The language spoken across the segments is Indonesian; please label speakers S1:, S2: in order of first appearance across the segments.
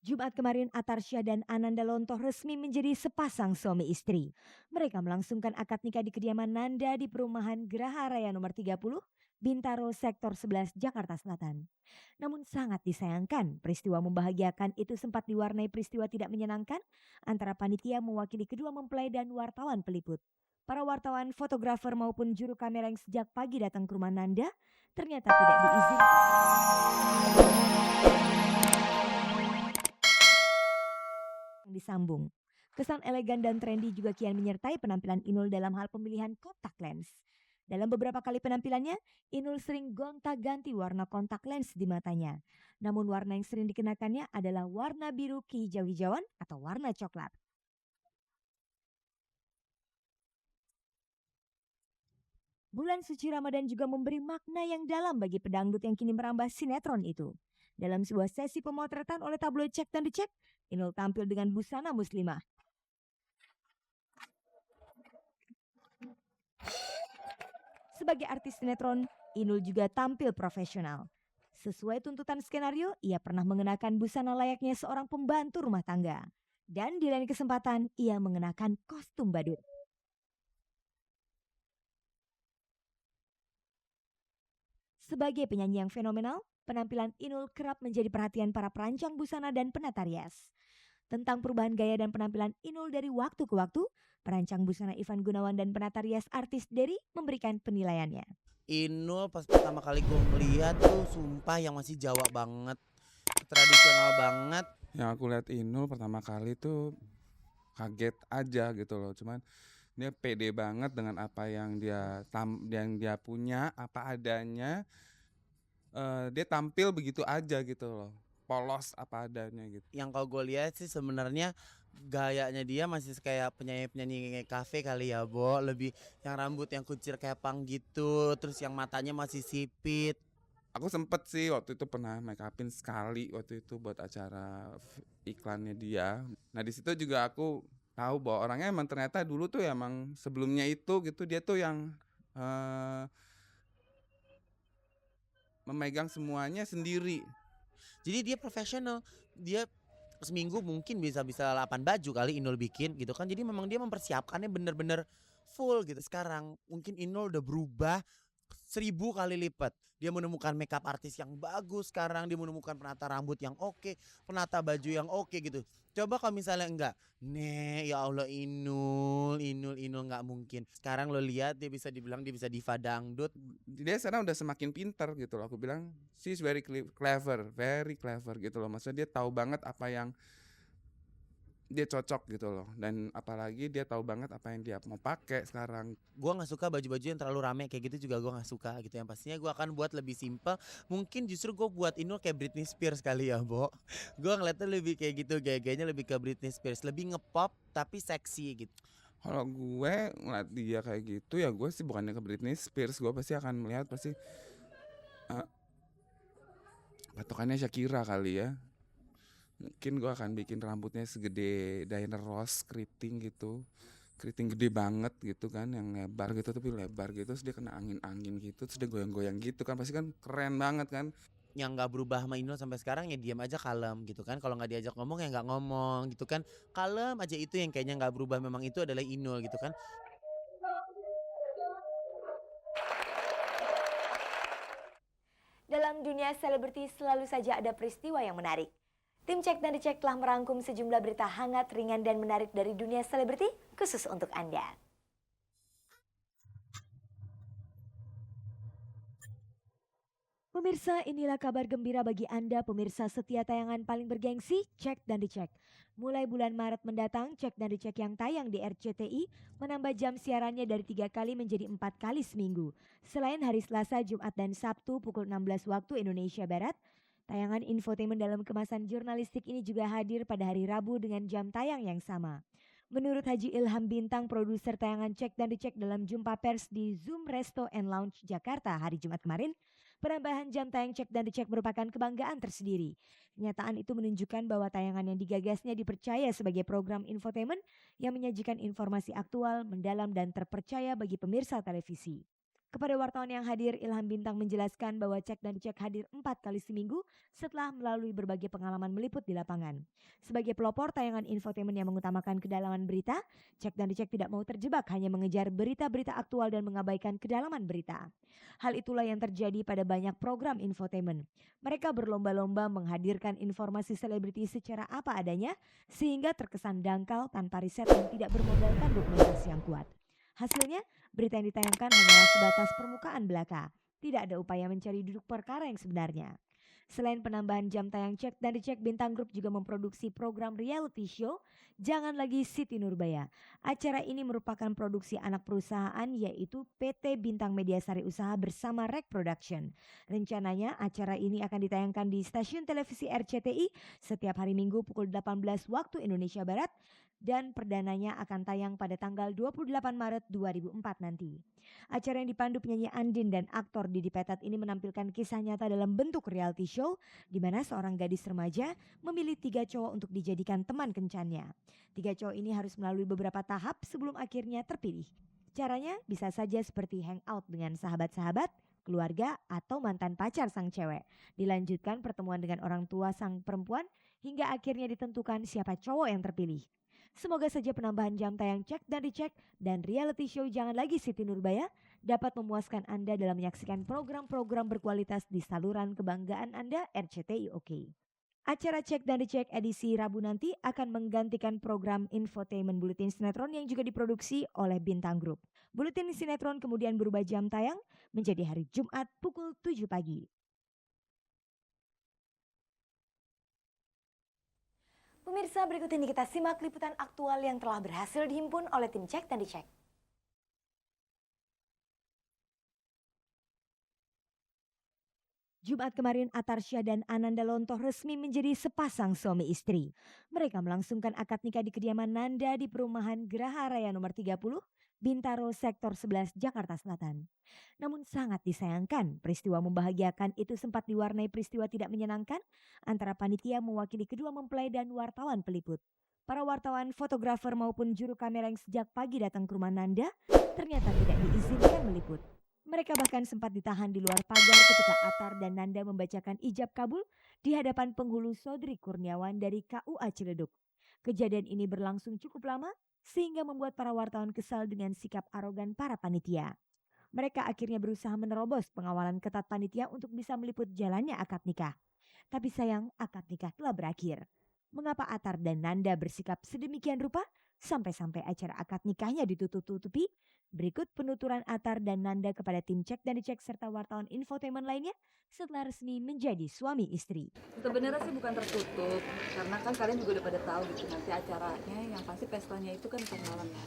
S1: Jumat kemarin Atarsya dan Ananda Lontoh resmi menjadi sepasang suami istri. Mereka melangsungkan akad nikah di kediaman Nanda di perumahan Geraha Raya nomor 30, Bintaro Sektor 11, Jakarta Selatan. Namun sangat disayangkan, peristiwa membahagiakan itu sempat diwarnai peristiwa tidak menyenangkan antara panitia mewakili kedua mempelai dan wartawan peliput. Para wartawan, fotografer maupun juru kamera yang sejak pagi datang ke rumah Nanda ternyata tidak diizinkan disambung. Kesan elegan dan trendy juga kian menyertai penampilan Inul dalam hal pemilihan kontak lens. Dalam beberapa kali penampilannya, Inul sering gonta-ganti warna kontak lens di matanya. Namun warna yang sering dikenakannya adalah warna biru kehijau-hijauan atau warna coklat. Bulan suci Ramadan juga memberi makna yang dalam bagi pedangdut yang kini merambah sinetron itu. Dalam sebuah sesi pemotretan oleh tabloid Cek dan Dicek, Inul tampil dengan busana muslimah. Sebagai artis sinetron, Inul juga tampil profesional. Sesuai tuntutan skenario, ia pernah mengenakan busana layaknya seorang pembantu rumah tangga. Dan di lain kesempatan, ia mengenakan kostum badut. Sebagai penyanyi yang fenomenal, penampilan Inul kerap menjadi perhatian para perancang busana dan penata rias. Tentang perubahan gaya dan penampilan Inul dari waktu ke waktu, perancang busana Ivan Gunawan dan penata rias artis Derry memberikan penilaiannya.
S2: Inul pas pertama kali gue ngeliat tuh sumpah yang masih Jawa banget, tradisional banget.
S3: Yang aku lihat Inul pertama kali tuh kaget aja gitu loh. Cuman dia pede banget dengan apa yang dia punya, apa adanya. Dia tampil begitu aja gitu loh. Polos apa adanya gitu.
S2: Yang kalau gue lihat sih sebenarnya gayanya dia masih kayak penyanyi-penyanyi kafe kali ya, Bo. Lebih yang rambut yang kucir kayak pang gitu, terus yang matanya masih sipit.
S3: Aku sempet sih waktu itu pernah make upin sekali waktu itu buat acara iklannya dia. Nah di situ juga aku tahu bahwa orangnya emang ternyata dulu tuh emang sebelumnya itu gitu dia tuh yang memegang semuanya sendiri.
S2: Jadi dia profesional. Dia seminggu mungkin bisa 8 baju kali Inul bikin gitu kan. Jadi memang dia mempersiapkannya bener-bener full gitu. Sekarang mungkin Inul udah berubah 1000 kali lipat. Dia menemukan makeup artis yang bagus sekarang, dia menemukan penata rambut yang oke, penata baju yang oke gitu. Coba kalau misalnya enggak, ya Allah Inul nggak mungkin. Sekarang lo lihat dia bisa dibilang dia bisa diva dangdut.
S3: Dia sekarang udah semakin pintar gitu loh. Aku bilang she's very clever gitu loh. Maksudnya dia tahu banget apa yang dia cocok gitu loh. Dan apalagi dia tahu banget apa yang dia mau pakai sekarang.
S2: Gue nggak suka baju-baju yang terlalu rame kayak gitu, juga gue nggak suka gitu. Yang pastinya gue akan buat lebih simple. Mungkin justru gue buat Inul kayak Britney Spears kali ya, Bo. Gue ngeliatnya lebih kayak gitu, gaya-gayanya lebih ke Britney Spears, lebih ngepop tapi seksi gitu.
S3: Kalau gue ngeliat dia kayak gitu ya gue sih bukannya ke Britney Spears. Gue pasti akan melihat uh, patokannya Shakira kali ya. Mungkin gue akan bikin rambutnya segede Diana Ross, keriting gitu. Keriting gede banget gitu kan, yang lebar gitu tapi lebar gitu. Terus dia kena angin-angin gitu, terus dia goyang-goyang gitu kan. Pasti kan keren banget kan.
S2: Yang nggak berubah sama Inul sampai sekarang ya diam aja, kalem gitu kan. Kalau nggak diajak ngomong ya nggak ngomong gitu kan. Kalem aja, itu yang kayaknya nggak berubah, memang itu adalah Inul gitu kan.
S1: Dalam dunia selebriti selalu saja ada peristiwa yang menarik. Tim Cek dan Dicek telah merangkum sejumlah berita hangat, ringan, dan menarik dari dunia selebriti khusus untuk Anda. Pemirsa, inilah kabar gembira bagi Anda pemirsa setia tayangan paling bergengsi, Cek dan Dicek. Mulai bulan Maret mendatang, Cek dan Dicek yang tayang di RCTI menambah jam siarannya dari 3 kali menjadi 4 kali seminggu. Selain hari Selasa, Jumat, dan Sabtu pukul 16 waktu Indonesia Barat, tayangan infotainment dalam kemasan jurnalistik ini juga hadir pada hari Rabu dengan jam tayang yang sama. Menurut Haji Ilham Bintang, produser tayangan Cek dan Dicek dalam jumpa pers di Zoom Resto and Lounge Jakarta hari Jumat kemarin, penambahan jam tayang Cek dan Dicek merupakan kebanggaan tersendiri. Kenyataan itu menunjukkan bahwa tayangan yang digagasnya dipercaya sebagai program infotainment yang menyajikan informasi aktual, mendalam, dan terpercaya bagi pemirsa televisi. Kepada wartawan yang hadir, Ilham Bintang menjelaskan bahwa Cek dan Dicek hadir 4 kali seminggu setelah melalui berbagai pengalaman meliput di lapangan. Sebagai pelopor tayangan infotainment yang mengutamakan kedalaman berita, Cek dan Dicek tidak mau terjebak hanya mengejar berita-berita aktual dan mengabaikan kedalaman berita. Hal itulah yang terjadi pada banyak program infotainment. Mereka berlomba-lomba menghadirkan informasi selebriti secara apa adanya sehingga terkesan dangkal tanpa riset dan tidak bermodalkan dokumentasi yang kuat. Hasilnya, berita yang ditayangkan hanyalah sebatas permukaan belaka. Tidak ada upaya mencari duduk perkara yang sebenarnya. Selain penambahan jam tayang Cek dan Dicek, Bintang Group juga memproduksi program reality show Jangan Lagi Siti Nurbaya. Acara ini merupakan produksi anak perusahaan yaitu PT Bintang Mediasari Usaha bersama Rek Production. Rencananya acara ini akan ditayangkan di stasiun televisi RCTI setiap hari Minggu pukul 18 waktu Indonesia Barat dan perdananya akan tayang pada tanggal 28 Maret 2004 nanti. Acara yang dipandu penyanyi Andin dan aktor Didi Petet ini menampilkan kisah nyata dalam bentuk reality show di mana seorang gadis remaja memilih 3 cowok untuk dijadikan teman kencannya. 3 cowok ini harus melalui beberapa tahap sebelum akhirnya terpilih. Caranya bisa saja seperti hangout dengan sahabat-sahabat, keluarga, atau mantan pacar sang cewek. Dilanjutkan pertemuan dengan orang tua sang perempuan hingga akhirnya ditentukan siapa cowok yang terpilih. Semoga saja penambahan jam tayang Cek dan Dicek dan reality show Jangan Lagi Siti Nurbaya dapat memuaskan Anda dalam menyaksikan program-program berkualitas di saluran kebanggaan Anda RCTI OK. Acara Cek dan Dicek edisi Rabu nanti akan menggantikan program infotainment Buletin Sinetron yang juga diproduksi oleh Bintang Group. Buletin Sinetron kemudian berubah jam tayang menjadi hari Jumat pukul 7 pagi. Pemirsa, berikut ini kita simak liputan aktual yang telah berhasil dihimpun oleh tim Cek dan Dicek. Jumat kemarin Atarsya dan Ananda Lontoh resmi menjadi sepasang suami istri. Mereka melangsungkan akad nikah di kediaman Nanda di perumahan Geraha Raya nomor 30, Bintaro Sektor 11, Jakarta Selatan. Namun sangat disayangkan, peristiwa membahagiakan itu sempat diwarnai peristiwa tidak menyenangkan antara panitia mewakili kedua mempelai dan wartawan peliput. Para wartawan, fotografer maupun juru kamera yang sejak pagi datang ke rumah Nanda ternyata tidak diizinkan meliput. Mereka bahkan sempat ditahan di luar pagar ketika Atar dan Nanda membacakan ijab kabul di hadapan penghulu Sodri Kurniawan dari KUA Ciledug. Kejadian ini berlangsung cukup lama sehingga membuat para wartawan kesal dengan sikap arogan para panitia. Mereka akhirnya berusaha menerobos pengawalan ketat panitia untuk bisa meliput jalannya akad nikah. Tapi sayang, akad nikah telah berakhir. Mengapa Atar dan Nanda bersikap sedemikian rupa sampai-sampai acara akad nikahnya ditutup-tutupi? Berikut penuturan Atar dan Nanda kepada tim Cek dan Dicek serta wartawan infotainment lainnya setelah resmi menjadi suami istri.
S4: Sebenarnya sih bukan tertutup, karena kan kalian juga udah pada tahu gitu nanti acaranya, yang pasti pestanya itu kan ntar malam ya.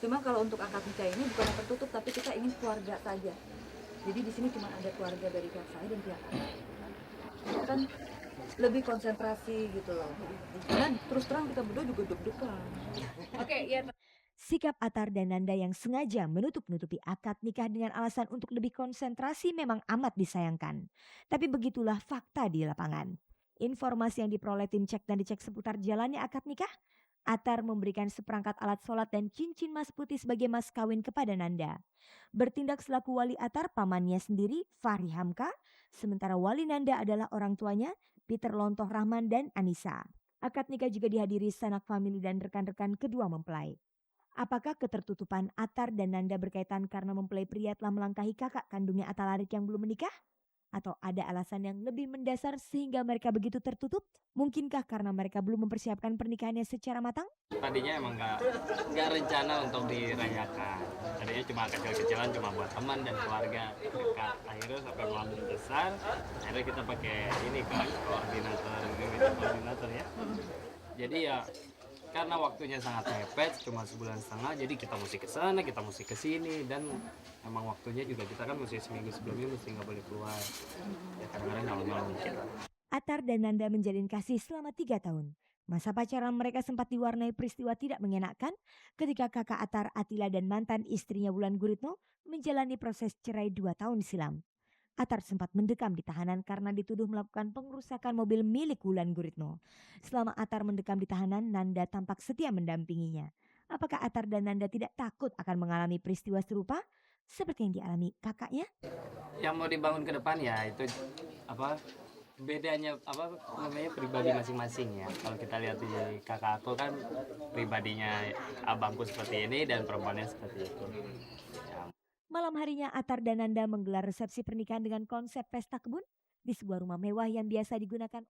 S4: Cuma kalau untuk akad nikah ini bukan tertutup, tapi kita ingin keluarga saja. Jadi di sini cuma ada keluarga dari pihak saya dan pihak kan lebih konsentrasi gitu loh. Dan terus terang kita berdua juga deg-degan.
S5: Oke, ya.
S1: Sikap Atar dan Nanda yang sengaja menutup-nutupi akad nikah dengan alasan untuk lebih konsentrasi memang amat disayangkan. Tapi begitulah fakta di lapangan. Informasi yang diperoleh tim Cek dan Dicek seputar jalannya akad nikah, Atar memberikan seperangkat alat sholat dan cincin mas putih sebagai mas kawin kepada Nanda. Bertindak selaku wali Atar pamannya sendiri, Fahri Hamka, sementara wali Nanda adalah orang tuanya, Peter Lontoh Rahman dan Anissa. Akad nikah juga dihadiri sanak famili dan rekan-rekan kedua mempelai. Apakah ketertutupan Atar dan Nanda berkaitan karena mempelai pria telah melangkahi kakak kandungnya Atalarik yang belum menikah? Atau ada alasan yang lebih mendasar sehingga mereka begitu tertutup? Mungkinkah karena mereka belum mempersiapkan pernikahannya secara matang?
S6: Tadinya emang nggak rencana untuk dirayakan. Tadinya cuma kecil-kecilan, cuma buat teman dan keluarga dekat. Akhirnya sampai malam besar, akhirnya kita pakai ini kan koordinator ya. Jadi ya karena waktunya sangat mepet, cuma sebulan setengah, jadi kita mesti ke sana, kita mesti ke sini, dan emang waktunya juga kita kan mesti seminggu sebelumnya mesti nggak boleh keluar. Ya kadang-kadang malam-malam mungkin.
S1: Atar dan Nanda menjalin kasih selama 3 tahun. Masa pacaran mereka sempat diwarnai peristiwa tidak mengenakan ketika kakak Atar, Atila dan mantan istrinya Wulan Guritno menjalani proses cerai 2 tahun silam. Atar sempat mendekam di tahanan karena dituduh melakukan pengerusakan mobil milik Wulan Guritno. Selama Atar mendekam di tahanan, Nanda tampak setia mendampinginya. Apakah Atar dan Nanda tidak takut akan mengalami peristiwa serupa? seperti yang dialami kakaknya.
S6: Yang mau dibangun ke depan ya itu apa bedanya apa namanya pribadi masing-masing ya. Kalau kita lihat di kakak aku kan pribadinya abangku seperti ini dan perempuannya seperti itu. Ya,
S1: Malam harinya Atar dan Nanda menggelar resepsi pernikahan dengan konsep pesta kebun di sebuah rumah mewah yang biasa digunakan